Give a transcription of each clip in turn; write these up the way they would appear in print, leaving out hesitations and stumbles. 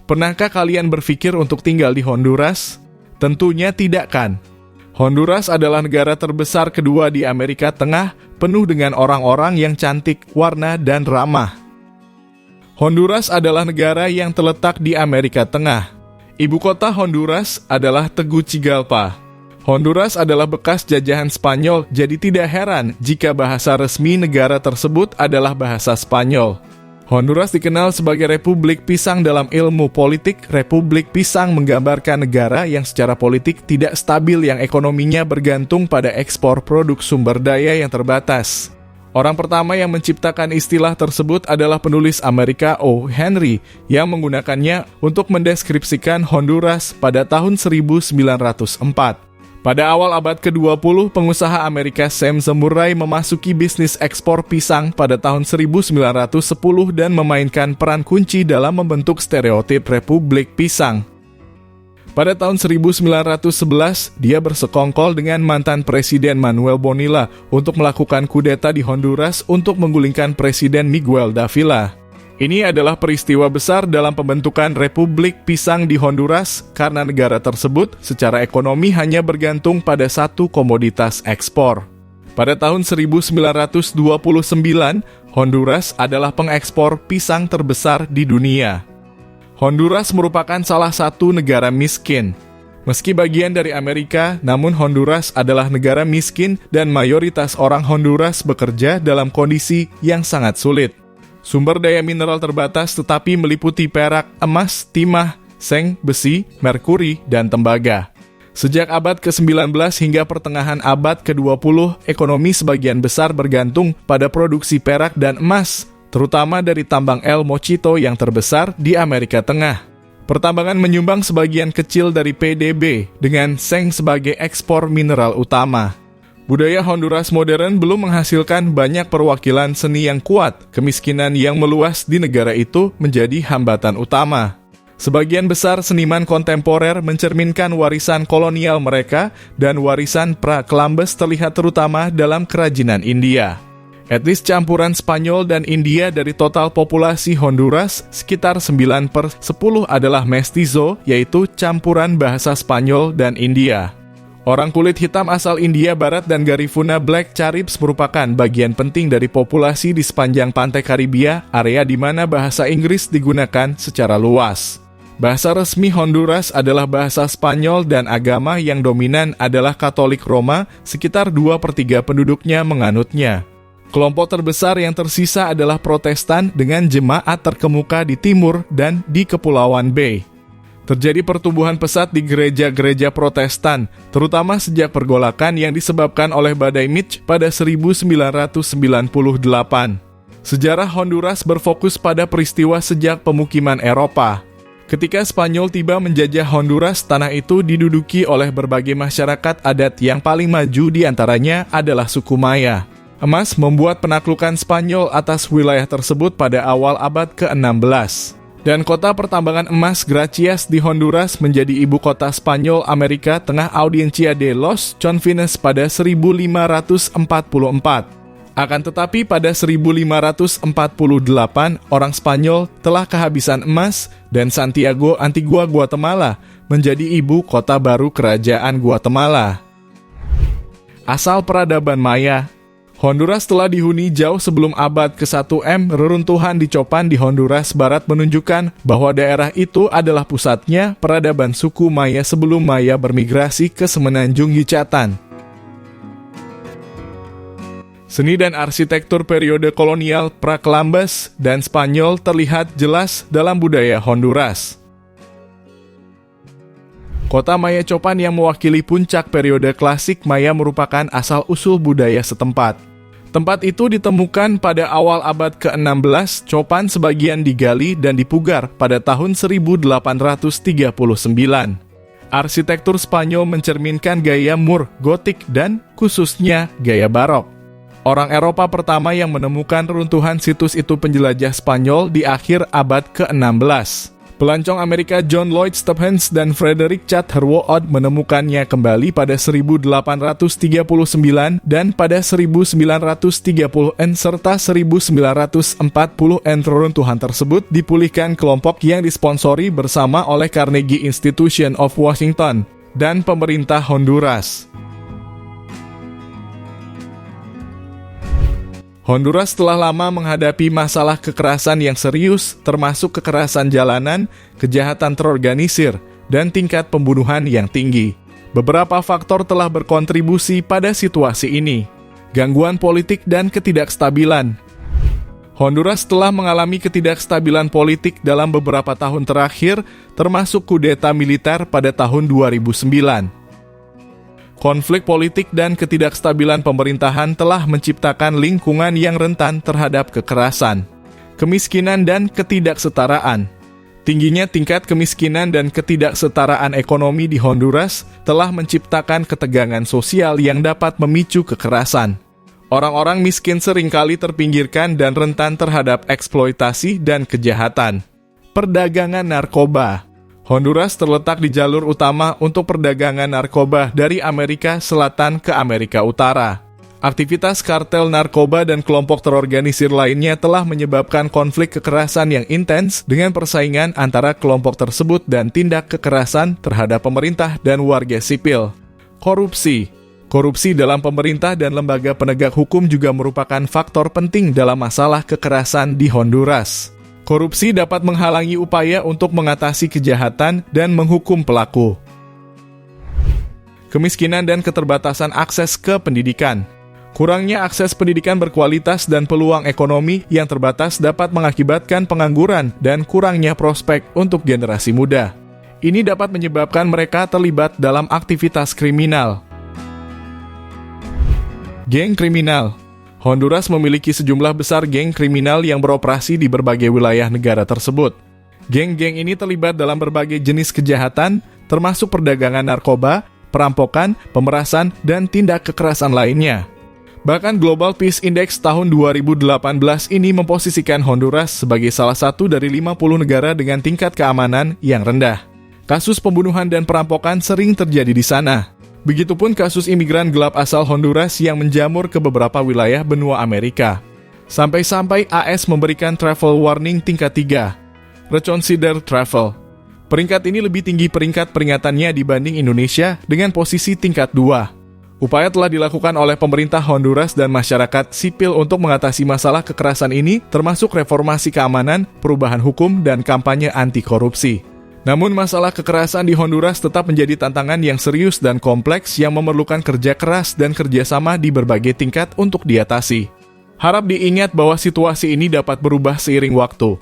Pernahkah kalian berpikir untuk tinggal di Honduras? Tentunya tidak kan? Honduras adalah negara terbesar kedua di Amerika Tengah, penuh dengan orang-orang yang cantik, warna, dan ramah. Honduras adalah negara yang terletak di Amerika Tengah. Ibu kota Honduras adalah Tegucigalpa. Honduras adalah bekas jajahan Spanyol, jadi tidak heran jika bahasa resmi negara tersebut adalah bahasa Spanyol. Honduras dikenal sebagai Republik Pisang dalam ilmu politik. Republik Pisang menggambarkan negara yang secara politik tidak stabil yang ekonominya bergantung pada ekspor produk sumber daya yang terbatas. Orang pertama yang menciptakan istilah tersebut adalah penulis Amerika O. Henry yang menggunakannya untuk mendeskripsikan Honduras pada tahun 1904. Pada awal abad ke-20, pengusaha Amerika Sam Murray memasuki bisnis ekspor pisang pada tahun 1910 dan memainkan peran kunci dalam membentuk stereotip Republik Pisang. Pada tahun 1911, dia bersekongkol dengan mantan Presiden Manuel Bonilla untuk melakukan kudeta di Honduras untuk menggulingkan Presiden Miguel Dávila. Ini adalah peristiwa besar dalam pembentukan Republik Pisang di Honduras karena negara tersebut secara ekonomi hanya bergantung pada satu komoditas ekspor. Pada tahun 1929, Honduras adalah pengekspor pisang terbesar di dunia. Honduras merupakan salah satu negara miskin. Meski bagian dari Amerika, namun Honduras adalah negara miskin dan mayoritas orang Honduras bekerja dalam kondisi yang sangat sulit. Sumber daya mineral terbatas tetapi meliputi perak, emas, timah, seng, besi, merkuri, dan tembaga. Sejak abad ke-19 hingga pertengahan abad ke-20, ekonomi sebagian besar bergantung pada produksi perak dan emas, terutama dari tambang El Mochito yang terbesar di Amerika Tengah. Pertambangan menyumbang sebagian kecil dari PDB, dengan seng sebagai ekspor mineral utama. Budaya Honduras modern belum menghasilkan banyak perwakilan seni yang kuat. Kemiskinan yang meluas di negara itu menjadi hambatan utama. Sebagian besar seniman kontemporer mencerminkan warisan kolonial mereka dan warisan pra-Columbus terlihat terutama dalam kerajinan India. Etnis campuran Spanyol dan India dari total populasi Honduras, sekitar 9/10 adalah mestizo, yaitu campuran bahasa Spanyol dan India. Orang kulit hitam asal India Barat dan Garifuna Black Caribs merupakan bagian penting dari populasi di sepanjang pantai Karibia, area di mana bahasa Inggris digunakan secara luas. Bahasa resmi Honduras adalah bahasa Spanyol dan agama yang dominan adalah Katolik Roma, sekitar 2/3 penduduknya menganutnya. Kelompok terbesar yang tersisa adalah Protestan dengan jemaat terkemuka di timur dan di Kepulauan Bay. Terjadi pertumbuhan pesat di gereja-gereja Protestan, terutama sejak pergolakan yang disebabkan oleh badai Mitch pada 1998. Sejarah Honduras berfokus pada peristiwa sejak pemukiman Eropa. Ketika Spanyol tiba menjajah Honduras, tanah itu diduduki oleh berbagai masyarakat adat yang paling maju di antaranya adalah suku Maya. Emas membuat penaklukan Spanyol atas wilayah tersebut pada awal abad ke-16. Dan kota pertambangan emas Gracias di Honduras menjadi ibu kota Spanyol Amerika Tengah Audiencia de los Confines pada 1544. Akan tetapi pada 1548, orang Spanyol telah kehabisan emas dan Santiago Antigua Guatemala menjadi ibu kota baru kerajaan Guatemala. Asal peradaban Maya. Honduras telah dihuni jauh sebelum abad ke-1 Reruntuhan di Copan di Honduras Barat menunjukkan bahwa daerah itu adalah pusatnya peradaban suku Maya sebelum Maya bermigrasi ke semenanjung Yucatan. Seni dan arsitektur periode kolonial pra-Columbus dan Spanyol terlihat jelas dalam budaya Honduras. Kota Maya Copan yang mewakili puncak periode klasik Maya merupakan asal-usul budaya setempat. Tempat itu ditemukan pada awal abad ke-16, Copan sebagian digali dan dipugar pada tahun 1839. Arsitektur Spanyol mencerminkan gaya Mur, Gotik, dan khususnya gaya Barok. Orang Eropa pertama yang menemukan runtuhan situs itu penjelajah Spanyol di akhir abad ke-16. Pelancong Amerika John Lloyd Stephens dan Frederick Chad Herwood menemukannya kembali pada 1839 dan pada 1930-an serta 1940-an. Reruntuhan tersebut dipulihkan kelompok yang disponsori bersama oleh Carnegie Institution of Washington dan pemerintah Honduras. Honduras telah lama menghadapi masalah kekerasan yang serius, termasuk kekerasan jalanan, kejahatan terorganisir, dan tingkat pembunuhan yang tinggi. Beberapa faktor telah berkontribusi pada situasi ini. Gangguan politik dan ketidakstabilan. Honduras telah mengalami ketidakstabilan politik dalam beberapa tahun terakhir, termasuk kudeta militer pada tahun 2009. Konflik politik dan ketidakstabilan pemerintahan telah menciptakan lingkungan yang rentan terhadap kekerasan, kemiskinan, dan ketidaksetaraan. Tingginya tingkat kemiskinan dan ketidaksetaraan ekonomi di Honduras telah menciptakan ketegangan sosial yang dapat memicu kekerasan. Orang-orang miskin seringkali terpinggirkan dan rentan terhadap eksploitasi dan kejahatan. Perdagangan narkoba. Honduras terletak di jalur utama untuk perdagangan narkoba dari Amerika Selatan ke Amerika Utara. Aktivitas kartel narkoba dan kelompok terorganisir lainnya telah menyebabkan konflik kekerasan yang intens dengan persaingan antara kelompok tersebut dan tindak kekerasan terhadap pemerintah dan warga sipil. Korupsi. Korupsi dalam pemerintah dan lembaga penegak hukum juga merupakan faktor penting dalam masalah kekerasan di Honduras. Korupsi dapat menghalangi upaya untuk mengatasi kejahatan dan menghukum pelaku. Kemiskinan dan keterbatasan akses ke pendidikan. Kurangnya akses pendidikan berkualitas dan peluang ekonomi yang terbatas dapat mengakibatkan pengangguran dan kurangnya prospek untuk generasi muda. Ini dapat menyebabkan mereka terlibat dalam aktivitas kriminal. Geng kriminal. Honduras memiliki sejumlah besar geng kriminal yang beroperasi di berbagai wilayah negara tersebut. Geng-geng ini terlibat dalam berbagai jenis kejahatan, termasuk perdagangan narkoba, perampokan, pemerasan, dan tindak kekerasan lainnya. Bahkan Global Peace Index tahun 2018 ini memposisikan Honduras sebagai salah satu dari 50 negara dengan tingkat keamanan yang rendah. Kasus pembunuhan dan perampokan sering terjadi di sana. Begitupun kasus imigran gelap asal Honduras yang menjamur ke beberapa wilayah benua Amerika. Sampai-sampai AS memberikan travel warning tingkat 3. Reconsider travel. Peringkat ini lebih tinggi peringkat peringatannya dibanding Indonesia dengan posisi tingkat 2. Upaya telah dilakukan oleh pemerintah Honduras dan masyarakat sipil untuk mengatasi masalah kekerasan ini, termasuk reformasi keamanan, perubahan hukum, dan kampanye anti korupsi. Namun masalah kekerasan di Honduras tetap menjadi tantangan yang serius dan kompleks yang memerlukan kerja keras dan kerjasama di berbagai tingkat untuk diatasi. Harap diingat bahwa situasi ini dapat berubah seiring waktu.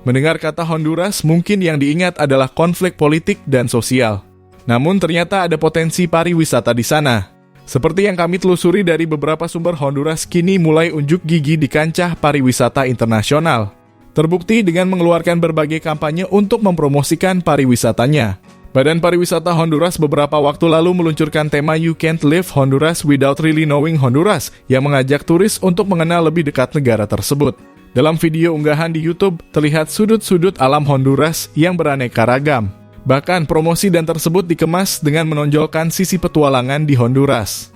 Mendengar kata Honduras, mungkin yang diingat adalah konflik politik dan sosial. Namun ternyata ada potensi pariwisata di sana. Seperti yang kami telusuri dari beberapa sumber, Honduras kini mulai unjuk gigi di kancah pariwisata internasional. Terbukti dengan mengeluarkan berbagai kampanye untuk mempromosikan pariwisatanya. Badan Pariwisata Honduras beberapa waktu lalu meluncurkan tema You Can't Live Honduras Without Really Knowing Honduras yang mengajak turis untuk mengenal lebih dekat negara tersebut. Dalam video unggahan di YouTube, terlihat sudut-sudut alam Honduras yang beraneka ragam. Bahkan promosi dan tersebut dikemas dengan menonjolkan sisi petualangan di Honduras.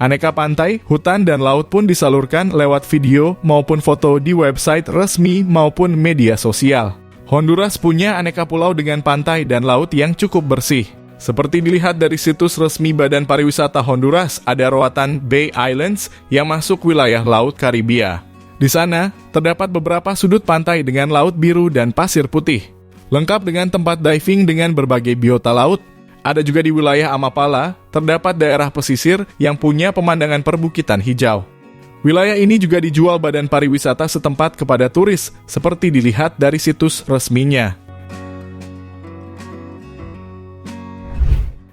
Aneka pantai, hutan, dan laut pun disalurkan lewat video maupun foto di website resmi maupun media sosial. Honduras punya aneka pulau dengan pantai dan laut yang cukup bersih. Seperti dilihat dari situs resmi Badan Pariwisata Honduras, ada Roatan Bay Islands yang masuk wilayah Laut Karibia. Di sana, terdapat beberapa sudut pantai dengan laut biru dan pasir putih. Lengkap dengan tempat diving dengan berbagai biota laut. Ada juga di wilayah Amapala, terdapat daerah pesisir yang punya pemandangan perbukitan hijau. Wilayah ini juga dijual Badan Pariwisata setempat kepada turis, seperti dilihat dari situs resminya.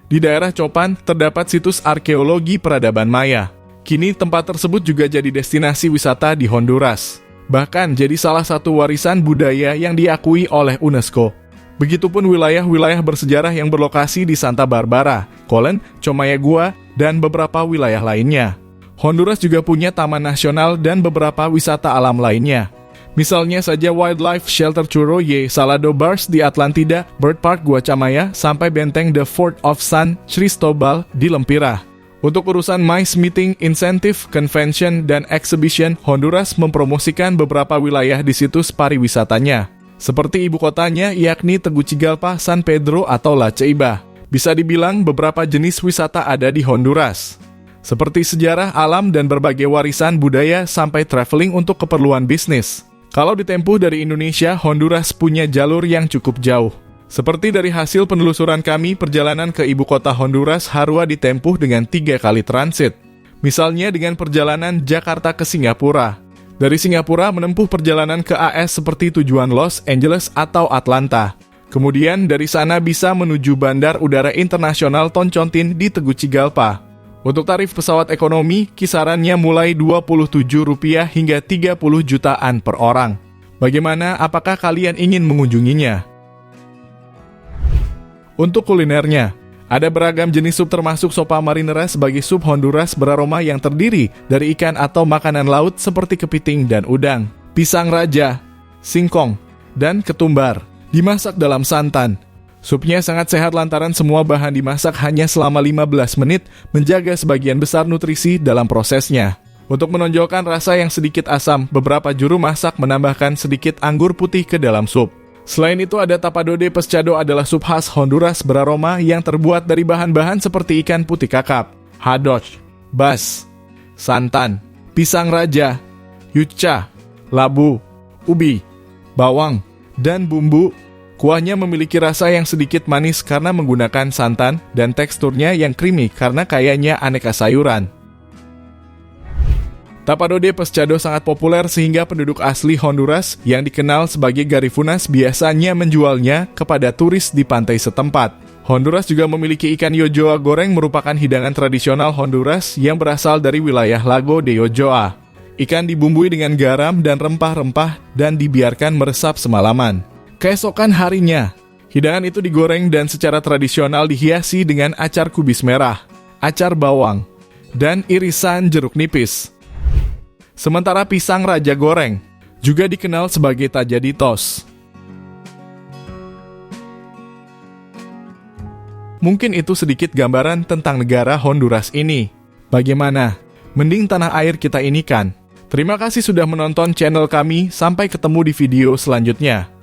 Di daerah Copan, terdapat situs arkeologi peradaban Maya. Kini tempat tersebut juga jadi destinasi wisata di Honduras. Bahkan jadi salah satu warisan budaya yang diakui oleh UNESCO. Begitupun wilayah-wilayah bersejarah yang berlokasi di Santa Barbara, Colen, Comayagua, dan beberapa wilayah lainnya. Honduras juga punya taman nasional dan beberapa wisata alam lainnya. Misalnya saja Wildlife Shelter Churro y Salado Bars di Atlantida, Bird Park Guacamaya, sampai benteng The Fort of San Cristobal di Lempira. Untuk urusan MICE Meeting, Incentive, Convention, dan Exhibition, Honduras mempromosikan beberapa wilayah di situs pariwisatanya, seperti ibu kotanya yakni Tegucigalpa, San Pedro, atau La Ceiba. Bisa dibilang beberapa jenis wisata ada di Honduras, seperti sejarah, alam, dan berbagai warisan budaya sampai traveling untuk keperluan bisnis. Kalau ditempuh dari Indonesia, Honduras punya jalur yang cukup jauh. Seperti dari hasil penelusuran kami, perjalanan ke ibu kota Honduras harus ditempuh dengan 3 kali transit. Misalnya dengan perjalanan Jakarta ke Singapura. Dari Singapura menempuh perjalanan ke AS seperti tujuan Los Angeles atau Atlanta. Kemudian dari sana bisa menuju Bandar Udara Internasional Toncontin di Tegucigalpa. Untuk tarif pesawat ekonomi, kisarannya mulai Rp27 hingga 30 jutaan per orang. Bagaimana, apakah kalian ingin mengunjunginya? Untuk kulinernya, ada beragam jenis sup termasuk sopa marinera sebagai sup Honduras beraroma yang terdiri dari ikan atau makanan laut seperti kepiting dan udang, pisang raja, singkong, dan ketumbar, dimasak dalam santan. Supnya sangat sehat lantaran semua bahan dimasak hanya selama 15 menit, menjaga sebagian besar nutrisi dalam prosesnya. Untuk menonjolkan rasa yang sedikit asam, beberapa juru masak menambahkan sedikit anggur putih ke dalam sup. Selain itu ada tapadode pescado adalah sup khas Honduras beraroma yang terbuat dari bahan-bahan seperti ikan putih kakap, haddock, bas, santan, pisang raja, yuca, labu, ubi, bawang, dan bumbu. Kuahnya memiliki rasa yang sedikit manis karena menggunakan santan dan teksturnya yang creamy karena kayanya aneka sayuran. Tapadode pescado sangat populer sehingga penduduk asli Honduras yang dikenal sebagai Garifunas biasanya menjualnya kepada turis di pantai setempat. Honduras juga memiliki ikan yojoa goreng merupakan hidangan tradisional Honduras yang berasal dari wilayah Lago de Yojoa. Ikan dibumbui dengan garam dan rempah-rempah dan dibiarkan meresap semalaman. Keesokan harinya, hidangan itu digoreng dan secara tradisional dihiasi dengan acar kubis merah, acar bawang, dan irisan jeruk nipis. Sementara pisang raja goreng juga dikenal sebagai tajaditos. Mungkin itu sedikit gambaran tentang negara Honduras ini. Bagaimana? Mending tanah air kita ini kan? Terima kasih sudah menonton channel kami, sampai ketemu di video selanjutnya.